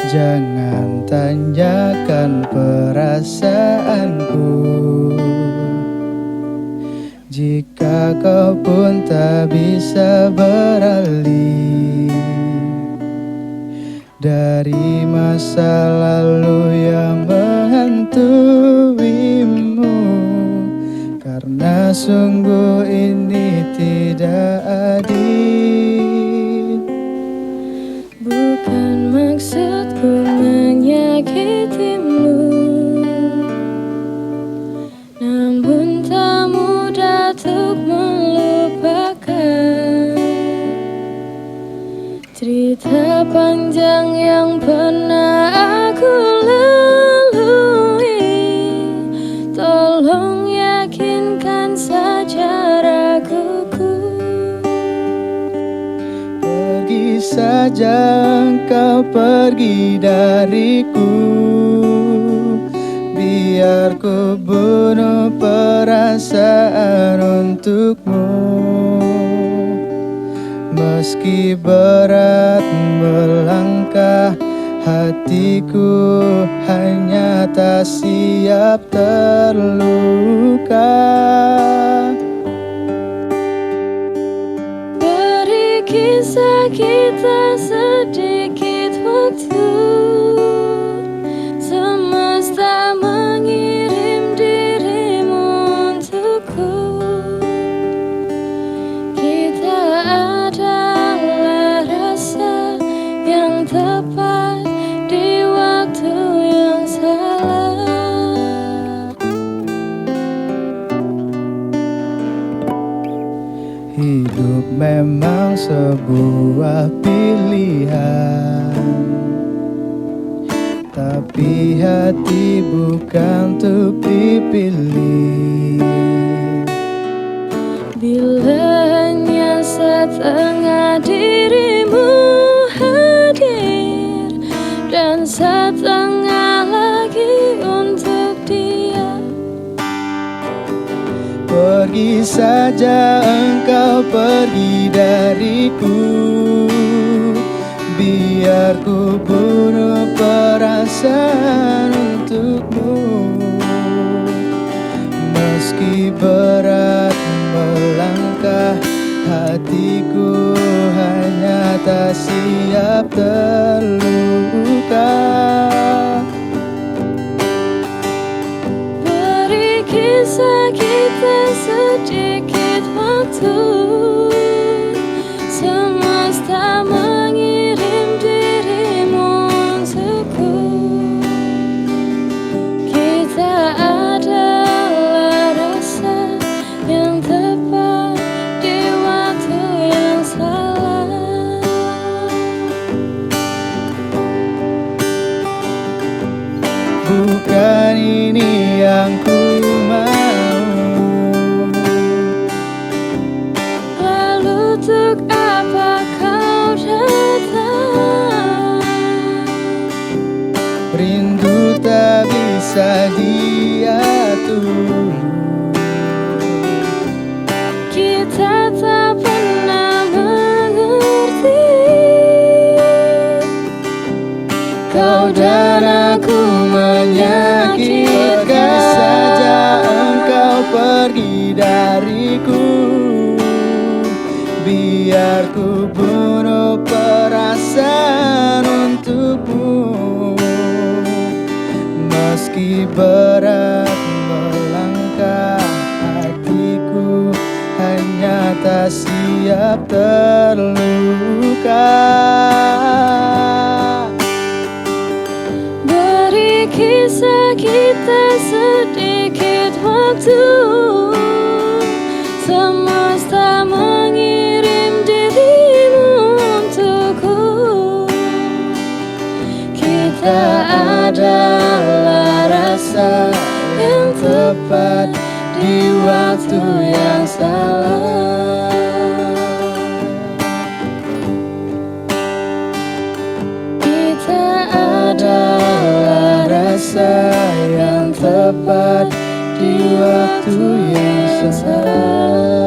Jangan tanyakan perasaanku, jika kau pun tak bisa beralih dari masa lalu yang menghantuimu. Karena sungguh ini tidak adil. Bukan maksudku menyakitimu, namun tak mudah untuk melupakan cerita panjang yang pernah aku lalui. Tolong yakinkan saja raguku. Pergi saja engkau, pergi dariku, biar ku bunuh perasaan untukmu. Meski berat melangkah, hatiku hanya tak siap terluka. Beri kisah kita sedikit waktu, semesta mengirim dirimu untukku. Kita adalah rasa yang tepat di waktu yang salah. Hidup memang sebuah pilihan, tapi hati bukan untuk dipilih. Bila hanya setengah dirimu hadir dan setengah lagi untuk dia. Pergi saja engkau, pergi dariku, biar ku bunuh perasaan untukmu. Meski berat melangkah, hatiku hanya tak siap terluka. Beri kisah kita sedikit waktu, semesta mengirim dirimu untukku. Kita adalah rasa yang tepat di waktu yang salah. Bukan ini yang ku mau, lalu untuk apa kau datang? rindu tak bisa diatur. Kita tak pernah mengerti, Kau dan aku menyakitkan. Pergi saja engkau, pergi dariku, biar ku bunuh perasaan untukmu. Meski berat melangkah, hatiku hanya tak siap terluka. beri kisah kita sedikit waktu, semesta mengirim dirimu untukku. Kita adalah rasa yang tepat di waktu yang salah. Kita adalah rasa yang tepat di waktu yang salah.